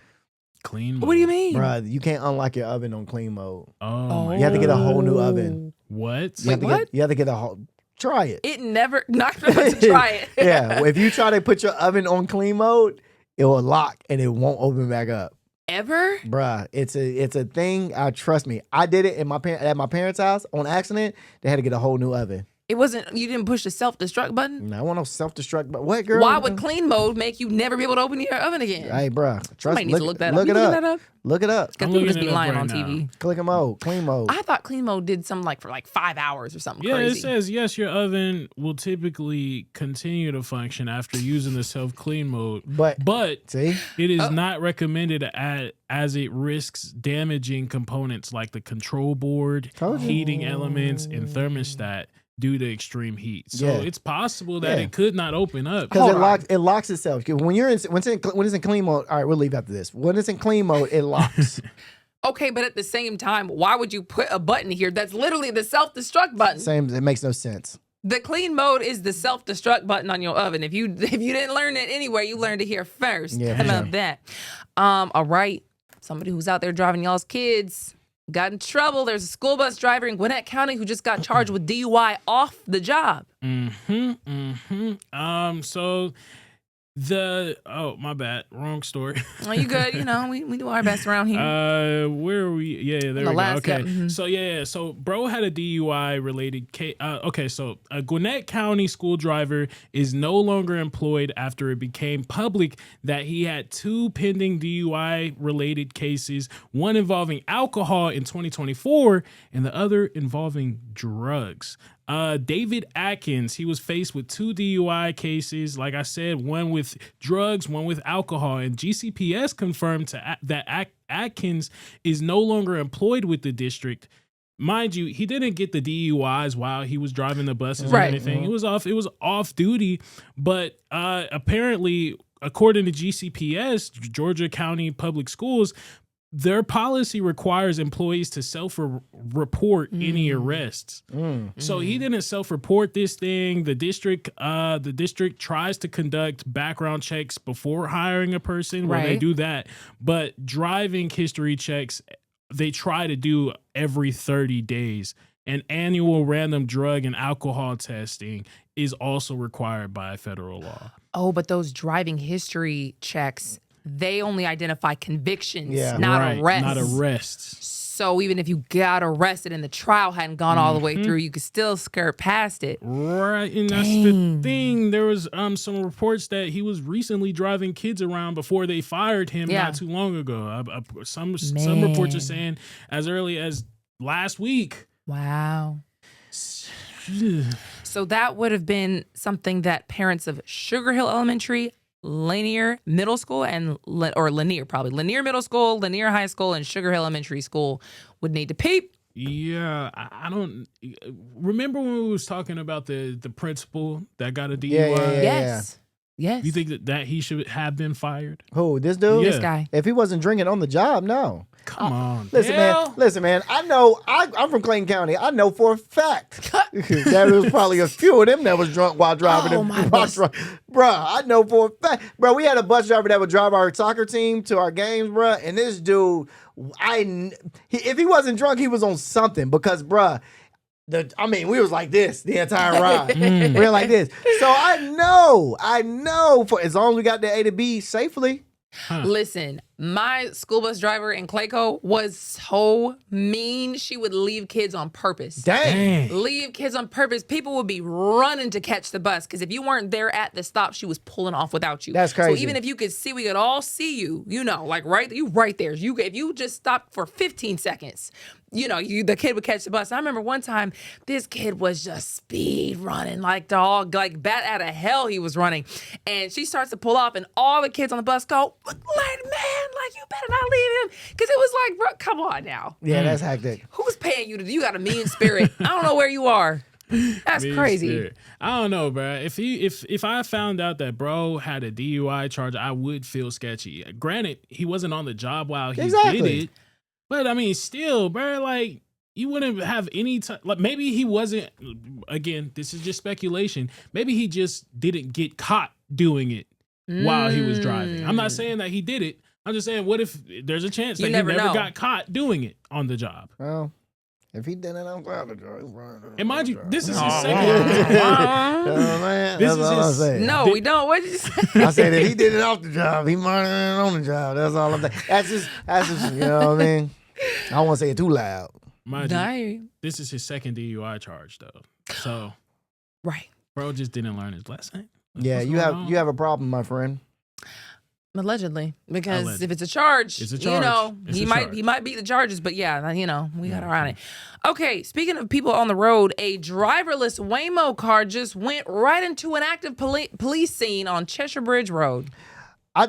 Clean. What do you mode. mean? Bruh, you can't unlock your oven on clean mode. Oh, my You have to get a God. whole new oven. What? You have to what? Get, you have to get a whole. Try it. It never, not going to try it. Yeah, if you try to put your oven on clean mode, it will lock and it won't open back up. Ever? Bruh, it's a thing. Trust me. I did it at my parents' house on accident. They had to get a whole new oven. It wasn't. You didn't push the self-destruct button. No, I want no self-destruct. But what, girl? Why would clean mode make you never be able to open your oven again? Hey, bro. Somebody needs to look that up. Look You it looking up. that up? Look it up. Because I'm people looking just be it up lying right on now. TV. Click mode. Clean mode. I thought clean mode did something like for like 5 hours or something Yeah, crazy. it says yes, your oven will typically continue to function after using the self-clean mode. But See? it is not recommended as it risks damaging components like the control board, Told you. heating elements, and thermostat due to extreme heat. So Yeah. it's possible that Yeah. it could not open up. Because Hold on. it locks itself. 'Cause when it's in clean mode, all right, we'll leave after this. When it's in clean mode, it locks. Okay, but at the same time, why would you put a button here that's literally the self-destruct button? Same. It makes no sense. The clean mode is the self-destruct button on your oven. If you didn't learn it anywhere, you learned it here first. Yeah, How for about sure. that? All right. Somebody who's out there driving y'all's kids got in trouble. There's a school bus driver in Gwinnett County who just got charged with DUI off the job. So my bad. Wrong story. Oh, you good? You know, we do our best around here. Where are we? Yeah, there we go. last- Okay. yeah, mhm. So so bro had a DUI related case. Okay, so a Gwinnett County school driver is no longer employed after it became public that he had 2 pending DUI related cases, one involving alcohol in 2024 and the other involving drugs. David Atkins, he was faced with 2 DUI cases. Like I said, one with drugs, one with alcohol. And GCPS confirmed that Atkins is no longer employed with the district. Mind you, he didn't get the DUIs while he was driving the buses or Right. anything. It was off duty. But apparently, according to GCPS, Georgia County Public Schools, their policy requires employees to self-report any arrests. So he didn't self-report this thing. The district tries to conduct background checks before hiring a person, where they Right. do that. But driving history checks, they try to do every 30 days. And annual random drug and alcohol testing is also required by federal law. Oh, but those driving history checks, they only identify convictions, Yeah. not Right, arrests. Not arrests. So even if you got arrested and the trial hadn't gone all the way through, you could still skirt past it. Right, and that's the thing. There was some reports that he was recently driving kids around before they fired him Yeah. not too long ago. Some reports are Man. saying as early as last week. Wow. So that would have been something that parents of Sugar Hill Elementary, Lanier Middle School, Lanier Middle School, Lanier High School, and Sugar Hill Elementary School would need to peep. Yeah, I don't remember when we was talking about the principal that got a DUI. Yeah. Yes. Yes. You think that he should have been fired? Who? This dude? Yeah. This guy. If he wasn't drinking on the job, no. Come on, Listen, Dale. man. I know. I'm from Clayton County. I know for a fact that was probably a few of them that was drunk while driving. Oh, my bus. Bruh, I know for a fact. Bruh, we had a bus driver that would drive our soccer team to our games, bruh. And this dude, if he wasn't drunk, he was on something because, bruh. We was like this the entire ride. We were like this. So I know for as long as we got the A to B safely. Listen, my school bus driver in Clayco was so mean. She would leave kids on purpose. Dang. Leave kids on purpose. People would be running to catch the bus because if you weren't there at the stop, she was pulling off without you. That's crazy. So even if you could see, we could all see you. You know, like right there. If you just stopped for 15 seconds, the kid would catch the bus. I remember one time this kid was just speed running like dog, like bat out of hell he was running. And she starts to pull off and all the kids on the bus go, like, man, like you better not leave him. Cause it was like, bro, come on now. Yeah, that's hectic. Who's paying you you got a mean spirit. I don't know where you are. That's Mean crazy. spirit. I don't know, bro. If I found out that bro had a DUI charge, I would feel sketchy. Granted, he wasn't on the job while he Exactly. did it, but I mean, still, bro, like you wouldn't have any time. Like maybe he wasn't. Again, this is just speculation. Maybe he just didn't get caught doing it while he was driving. I'm not saying that he did it. I'm just saying, what if there's a chance that he never know. got caught doing it on the job? Well, if he did it, I'm glad to drive. And mind you, this is his Oh, second. man. This That's is all I'm his- saying. No, we don't. What did you say? I said if he did it off the job, he might have done it on the job. That's all I'm saying. That's just, you know what I mean? I don't want to say it too loud. Mind you, Dying. this is his second DUI charge, though. So Right. Bro just didn't learn his lesson. Yeah, What's you going have on? you have a problem, my friend. Allegedly, because Allegedly. if it's a charge, It's a you charge. know, It's he a might charge. beat the charges, but yeah, you know, we got Yeah, around it. Okay, speaking of people on the road, a driverless Waymo car just went right into an active police scene on Cheshire Bridge Road. I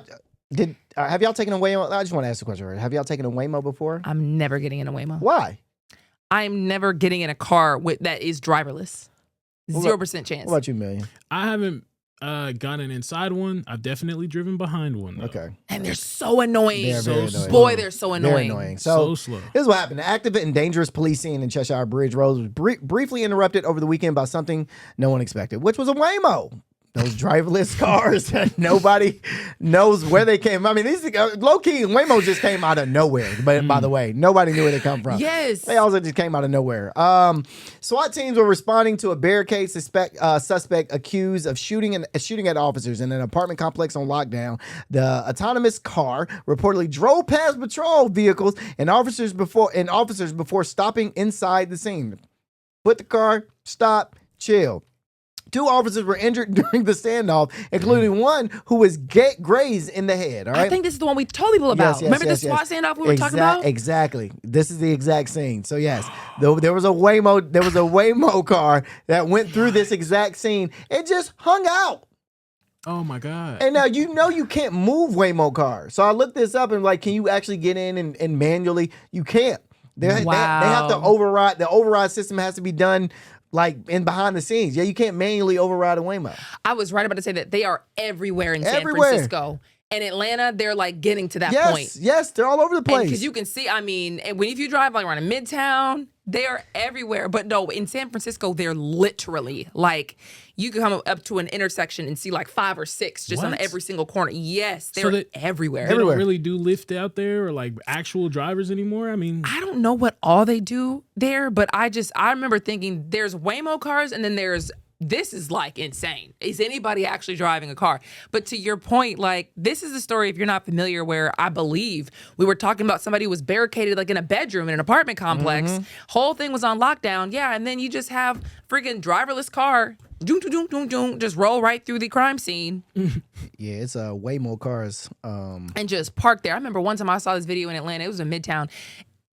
did. Have y'all taken a Waymo? I just want to ask a question. Right? Have y'all taken a Waymo before? I'm never getting in a Waymo. Why? I'm never getting in a car that is driverless. 0% chance. What about you, Million? I haven't gotten inside one. I've definitely driven behind one, though. Okay. And they're so annoying. They're very annoying. Boy, they're so Very annoying. annoying. So So slow. here's what happened. The active and dangerous police scene in Cheshire Bridge Road was briefly interrupted over the weekend by something no one expected, which was a Waymo. Those driverless cars that nobody knows where they came. I mean, these low key Waymo just came out of nowhere. But by the way, nobody knew where they come from. Yes. They also just came out of nowhere. SWAT teams were responding to a barricade suspect accused of shooting at officers in an apartment complex on lockdown. The autonomous car reportedly drove past patrol vehicles and officers before stopping inside the scene. Put the car, stop, chill. 2 officers were injured during the standoff, including one who was grazed in the head. All right. I think this is the one we told people about. Remember the SWAT standoff we were talking about? Exactly. This is the exact scene. So yes, there was a Waymo car that went through this exact scene. It just hung out. Oh my God. And now you can't move Waymo cars. So I looked this up and like, can you actually get in and manually? You can't. They have to override. The override system has to be done like in behind the scenes. Yeah, you can't manually override a Waymo. I was right about to say that they are everywhere in San Everywhere. Francisco. And Atlanta, they're like getting to that point. Yes, they're all over the place. Because you can see, I mean, and if you drive like around in Midtown, they are everywhere. But no, in San Francisco, they're literally like, you can come up to an intersection and see like 5 or 6 just on What? every single corner. Yes, they're everywhere. They don't really do Lyft out there or like actual drivers anymore. I mean, I don't know what all they do there, but I remember thinking there's Waymo cars and then this is like insane. Is anybody actually driving a car? But to your point, like this is the story, if you're not familiar, where I believe we were talking about somebody who was barricaded like in a bedroom in an apartment complex. Whole thing was on lockdown. Yeah. And then you just have freaking driverless car, just roll right through the crime scene. Yeah, it's Waymo cars. And just park there. I remember one time I saw this video in Atlanta. It was in Midtown.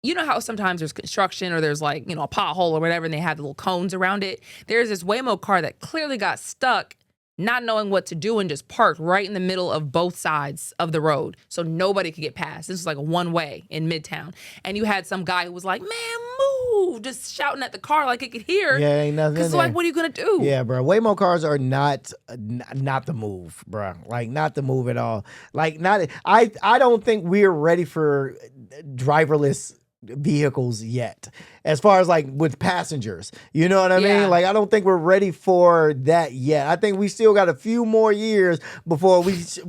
You know how sometimes there's construction or there's like, you know, a pothole or whatever, and they have the little cones around it. There's this Waymo car that clearly got stuck, not knowing what to do, and just parked right in the middle of both sides of the road. So nobody could get past. This was like a one way in Midtown. And you had some guy who was like, man, move, just shouting at the car like it could hear. Yeah, ain't nothing. Because like, what are you going to do? Yeah, bro. Waymo cars are not the move, bro. Like not the move at all. Like not. I don't think we're ready for driverless vehicles yet, as far as like with passengers. You know what I Yeah. mean? Like I don't think we're ready for that yet. I think we still got a few more years before we should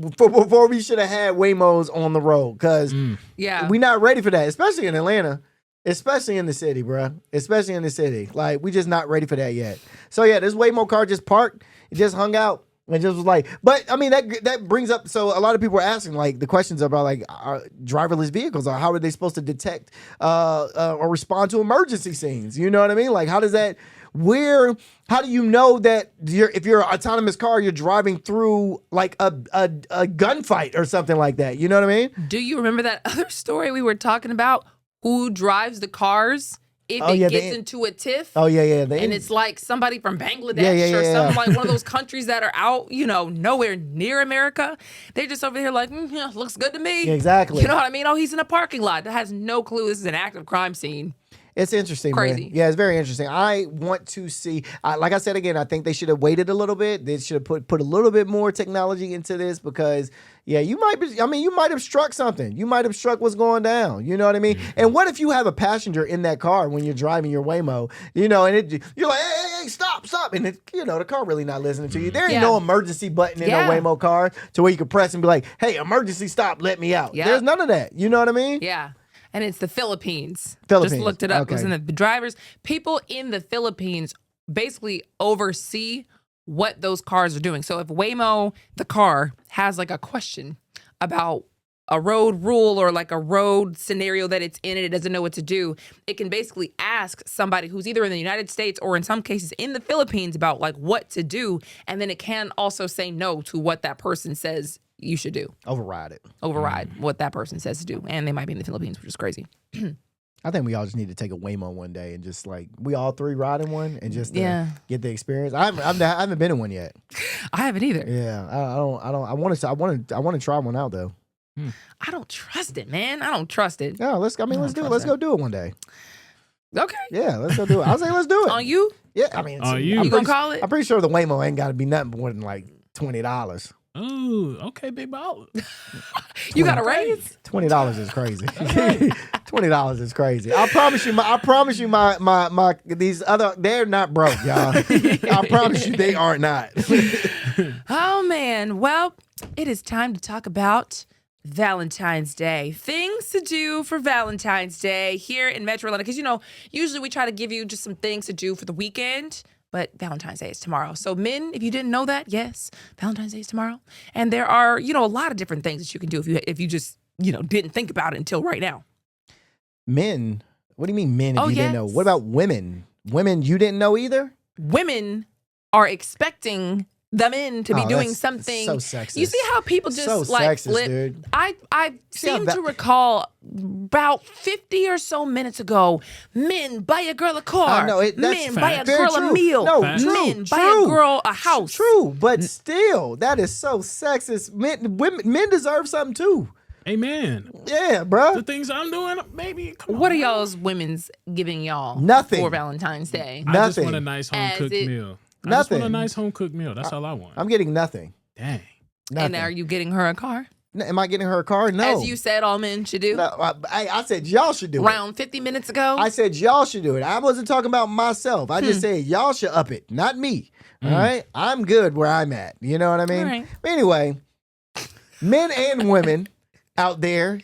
have had Waymos on the road, because Yeah. we're not ready for that, especially in Atlanta. Especially in the city, bro. Especially in the city. Like, we just not ready for that yet. So, yeah, this Waymo car just parked. It just hung out. And just was like, but, I mean, that brings up, so a lot of people are asking, like, the questions about, like, driverless vehicles, or how are they supposed to detect or respond to emergency scenes? You know what I mean? Like, how do you know that if you're an autonomous car, you're driving through, like, a gunfight or something like that? You know what I mean? Do you remember that other story we were talking about? Who drives the cars if it gets into a tiff? Oh, yeah. And it's like somebody from Bangladesh or something, like one of those countries that are out, you know, nowhere near America. They're just over here like, yeah, looks good to me. Yeah, exactly. You know what I mean? Oh, he's in a parking lot that has no clue this is an active crime scene. It's interesting, Crazy. man. Yeah, it's very interesting. I want to see, like I said again, I think they should have waited a little bit. They should have put a little bit more technology into this, because, yeah, you might have struck something. You might have struck what's going down. You know what I mean? And what if you have a passenger in that car when you're driving your Waymo, you know, and you're like, hey, stop. And the car really not listening to you. There ain't no emergency button in a Waymo car to where you can press and be like, hey, emergency stop, let me out. Yeah. There's none of that. You know what I mean? Yeah. And it's the Philippines. Philippines. Just looked it up. Okay. It was in the drivers. People in the Philippines basically oversee what those cars are doing. So if Waymo, the car, has like a question about a road rule or like a road scenario that it's in and it doesn't know what to do, it can basically ask somebody who's either in the United States or in some cases in the Philippines about like what to do. And then it can also say no to what that person says you should do. Override it. Override what that person says to do. And they might be in the Philippines, which is crazy. I think we all just need to take a Waymo one day and just like we all three ride in one and just get the experience. I haven't been in one yet. I haven't either. Yeah, I want to try one out though. I don't trust it, man. I don't trust it. Yeah, let's do it. Let's go do it one day. Okay. Yeah, let's go do it. I'll say let's do it. On you? Yeah, I mean, you gonna call it? I'm pretty sure the Waymo ain't got to be nothing more than like $20. Oh, okay, big baller. You got a raise? $20 is crazy. $20 is crazy. I promise you, my these other they're not broke, y'all. I promise you, they are not. Oh man. Well, it is time to talk about Valentine's Day. Things to do for Valentine's Day here in Metro Atlanta. Because, usually we try to give you just some things to do for the weekend, but Valentine's Day is tomorrow. So men, if you didn't know that, yes, Valentine's Day is tomorrow. And there are, a lot of different things that you can do if you just, didn't think about it until right now. Men? What do you mean men if you didn't know? What about women? Women you didn't know either? Women are expecting the men to be doing something. So sexist. You see how people just sexist, flip? Dude. I seem to recall about 50 or so minutes ago, men buy a girl a car. Men buy a girl a meal. No, men buy a girl a house. True, but still, that is so sexist. Men deserve something too. Amen. Yeah, bro. The things I'm doing, maybe. What are y'all's women's giving y'all? Nothing for Valentine's Day. I just want a nice home cooked meal. I just want a nice home cooked meal. That's all I want. I'm getting nothing. Dang. Nothing. And are you getting her a car? Am I getting her a car? No. As you said, all men should do. No, I said y'all should do it. Around 50 minutes ago. I said y'all should do it. I wasn't talking about myself. I just said y'all should up it, not me. All right? I'm good where I'm at. You know what I mean? All right. Anyway, men and women out there,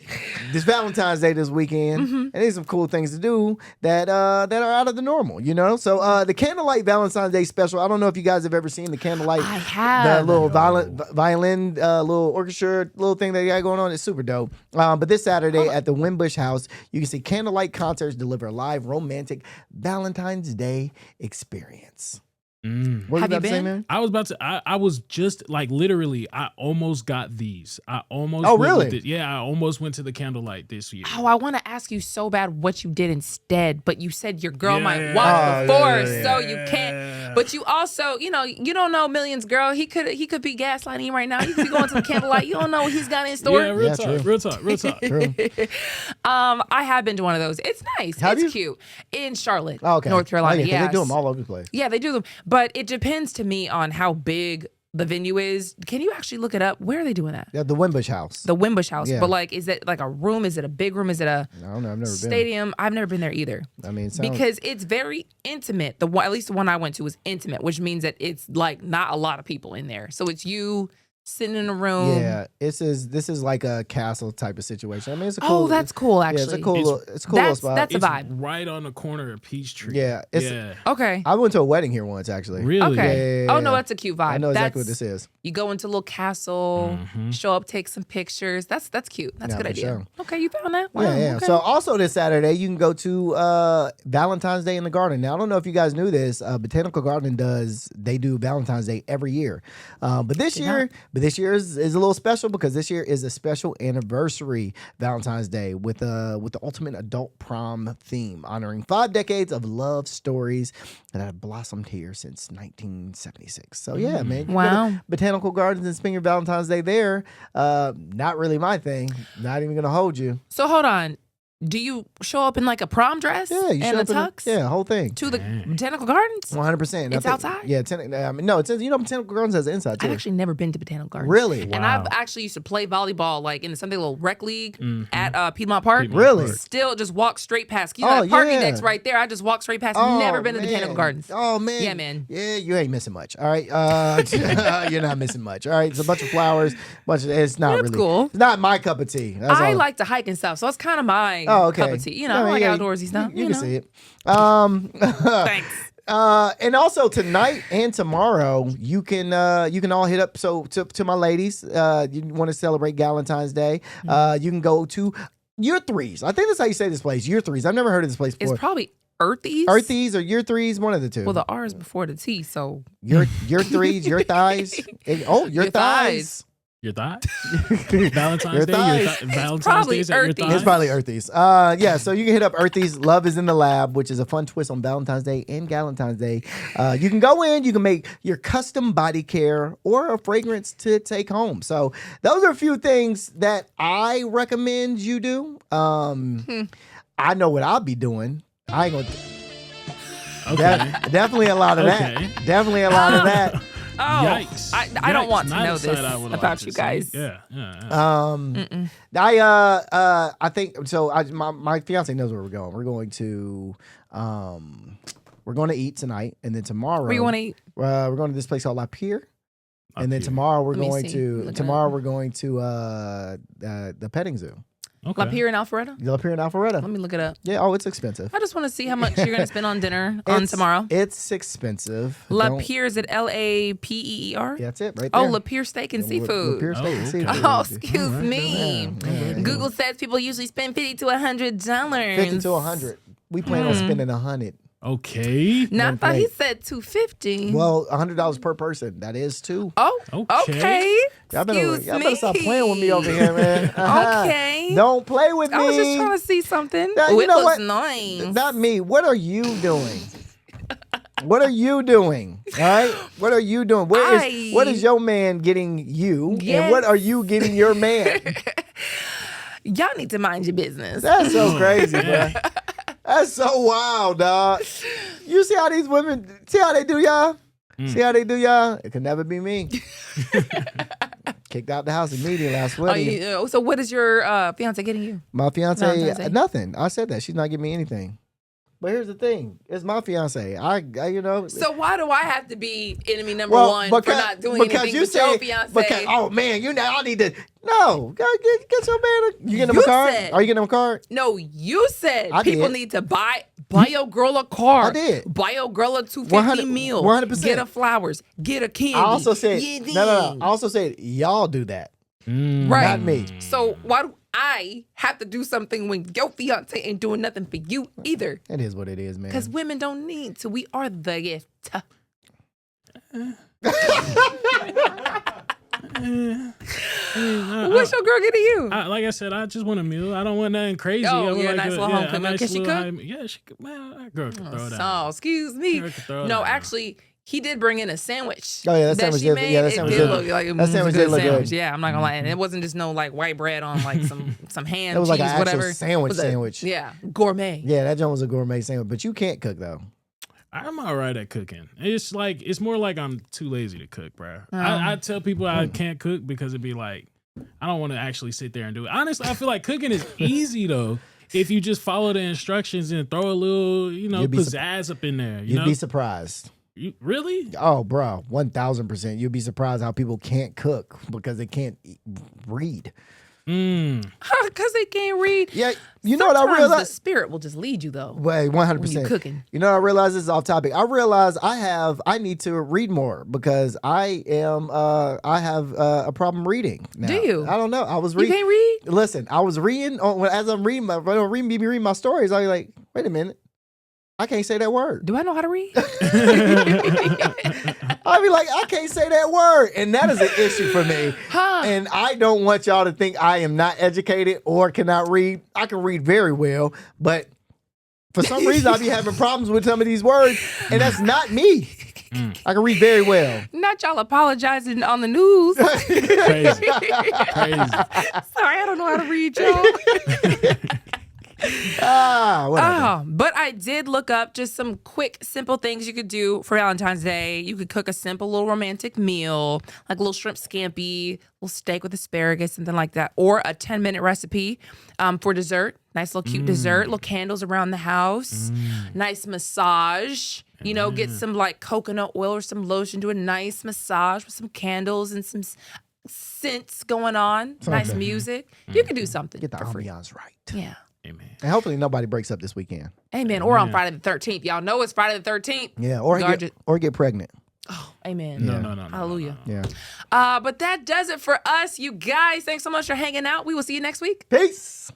this Valentine's Day this weekend, and there's some cool things to do that are out of the normal, So the Candlelight Valentine's Day special, I don't know if you guys have ever seen the Candlelight. I have. The little violin, little orchestra, little thing they got going on. It's super dope. But this Saturday at the Wimbush House, you can see Candlelight concerts deliver a live romantic Valentine's Day experience. What have you been? Say, man? I was about to. I was just like literally. I almost got these. I almost. Oh, really? I almost went to the Candlelight this year. Oh, I want to ask you so bad what you did instead, but you said your girl might watch before, so you can't. But you also, you don't know Millions, girl. He could be gaslighting you right now. He could be going to the Candlelight. You don't know what he's got in store. Yeah, real talk. True. I have been to one of those. It's nice. It's cute in Charlotte, North Carolina. Yeah, they do them all over the place. Yeah, they do them. But it depends to me on how big the venue is. Can you actually look it up? Where are they doing that? Yeah, the Wimbush House. The Wimbush House. Yeah. But is it like a room? Is it a big room? Is it a I don't know. I've never stadium? I've never been there either. I mean, because it's very intimate. At least the one I went to was intimate, which means that it's like not a lot of people in there. So it's you sitting in a room. Yeah, this is like a castle type of situation. I mean, it's a cool. Oh, that's cool. Actually, it's a cool little spot. That's a vibe. Right on the corner of Peachtree. Yeah. Okay. I went to a wedding here once, actually. Really? Okay. Yeah. Oh no, that's a cute vibe. I know exactly what this is. You go into a little castle, show up, take some pictures. That's cute. That's a good idea. Sure. Okay, you found that? Wow, Yeah. Okay. So also this Saturday, you can go to Valentine's Day in the Garden. Now I don't know if you guys knew this. Botanical Garden they do Valentine's Day every year, but this year is a little special because this year is a special anniversary Valentine's Day with the ultimate adult prom theme, honoring 5 decades of love stories that have blossomed here since 1976. So yeah, man. You wow. go to Botanical Gardens and spend your Valentine's Day there. Not really my thing. Not even gonna hold you. So hold on. Do you show up in like a prom dress you and show a up tux? Yeah, whole thing. To the Botanical Gardens? 100%. It's outside? Yeah, no, it's Botanical Gardens has an inside too. I've actually never been to Botanical Gardens. Really? And I've actually used to play volleyball like in something little rec league at Piedmont Park. Really? Still just walk straight past. That parking deck's right there. I just walk straight past. Never been to the Botanical Gardens. Oh man. Yeah, man. Yeah, you ain't missing much. All right. You're not missing much. All right. It's a bunch of flowers. It's not That's really cool. It's not my cup of tea. That's I all. like to hike and stuff, so it's kind of my cup of tea. I like outdoorsy stuff. You can see it. Thanks. And also tonight and tomorrow, you can all hit up. So to my ladies, you want to celebrate Valentine's Day, you can go to Year Threes. I think that's how you say this place. Year Threes. I've never heard of this place before. It's probably Earthies. Earthies or Year Threes, one of the two. Well, the R is before the T, so your threes, your thighs. Your thighs. Your thighs? Valentine's Day? thighs. Valentine's Day is at your Earthies. thighs? It's probably Earthies. Yeah, so you can hit up Earthies. Love is in the Lab, which is a fun twist on Valentine's Day and Galentine's Day. You can go in, you can make your custom body care or a fragrance to take home. So those are a few things that I recommend you do. I know what I'll be doing. I ain't gonna. Okay. Definitely a lot of that. Definitely a lot of that. Oh, Yikes. I don't Yikes. want to Not know a this sight I would like about to you see. guys. Yeah. I think so. My fiance knows where we're going. We're going to eat tonight, and then tomorrow. Where you want to eat? We're going to this place called La Pier, and then tomorrow we're Let me going see. to Look it the petting zoo. Okay. La Pier in Alpharetta? La Pier in Alpharetta. Let me look it up. Yeah. Oh, it's expensive. I just want to see how much you're going to spend on dinner on tomorrow. It's expensive. La Pier, is it LAPEER? Yeah, that's it right there. Oh, La Pier Steak and Seafood. La Pier Steak and Oh, Seafood. okay. Oh, excuse me. Yeah. Google says people usually spend $50 to $100. 50 to 100. We plan on spending 100. Okay. No, I One thought he plate. said $250. Well, $100 per person. That is two. Oh, Okay. okay. Y'all Excuse better stop playing with me over me. here, man. Okay. Don't play with me. I was just trying to see something. Now, Oh, you it know looks what? nice. Not me. What are you doing? What are you doing? All right? What are you doing? What is your man getting you? And Yes. what are you getting your man? Y'all need to mind your business. That's so crazy, bro. That's so wild, dog. You see how these women, see how they do y'all? See how they do y'all? It could never be me. Kicked out the house immediately. I swear to you. So what is your fiance getting you? My Valentine's fiance, Day. nothing. I said that. She's not giving me anything. But here's the thing. It's my fiance. I you know. So why do I have to be enemy number one for not doing anything with your fiance? Oh man, I need to. No, get your man. You getting him a You card? said- Are you getting him a card? No, you said I people did. need to buy your girl a car. I did. Buy your girl a 250 100 meal. 100%. Get her flowers. Get her candy. I also said Yeah, no. I also said y'all do that, Right. not me. So why do I have to do something when your fiance ain't doing nothing for you either? It is what it is, man. Because women don't need to. We are the gift. What's your girl getting you? Like I said, I just want a meal. I don't want nothing crazy. Oh, I want yeah, a nice little home cooked meal. Can she cook? Yeah, she could. Man, that girl could throw down. So, excuse me. Girl could throw No, down. actually, he did bring in a sandwich. Oh, yeah, that sandwich she did- made. yeah, that It sandwich did did- look like it that was a sandwich good did look sandwich. good. Yeah, I'm not gonna lie. And it wasn't just no like white bread on like some ham, It was like cheese, an actual whatever. sandwich It was sandwich. Yeah, gourmet. Yeah, that joint was a gourmet sandwich, but you can't cook though. I'm all right at cooking. It's more like I'm too lazy to cook, bro. Oh. I tell people I can't cook because it'd be like, I don't want to actually sit there and do it. Honestly, I feel like cooking is easy though. If you just follow the instructions and throw a little, You'd be pizzazz up in there. You'd be surprised. Really? Oh, bro, 1,000%. You'd be surprised how people can't cook because they can't read. Because they can't read. Yeah, you know what I Sometimes realized? the spirit will just lead you though. Wait, 100%. When you cooking. You know what I realized? This is off topic. I realized I need to read more because I have a problem reading now. Do you? I don't know. I was You reading. can't read? Listen, I was reading as I'm reading my stories. I was like, wait a minute, I can't say that word. Do I know how to read? I'd be like, I can't say that word, and that is an issue for me. Huh. And I don't want y'all to think I am not educated or cannot read. I can read very well, but for some reason I be having problems with some of these words, and that's not me. I can read very well. Not y'all apologizing on the news. Crazy. Sorry, I don't know how to read, y'all. Whatever. But I did look up just some quick, simple things you could do for Valentine's Day. You could cook a simple little romantic meal, like a little shrimp scampi, little steak with asparagus, something like that, or a 10-minute recipe for dessert. Nice little cute dessert, little candles around the house, nice massage. You know, get some like coconut oil or some lotion, do a nice massage with some candles and some scents going on, nice music. You could do something Get the for free. ambiance right. Yeah. Amen. And hopefully nobody breaks up this weekend. Amen. Or on Amen. Friday the 13th. Y'all know it's Friday the 13th. Yeah, or get pregnant. Oh, amen. Yeah. No. Hallelujah. Yeah. But that does it for us, you guys. Thanks so much for hanging out. We will see you next week. Peace.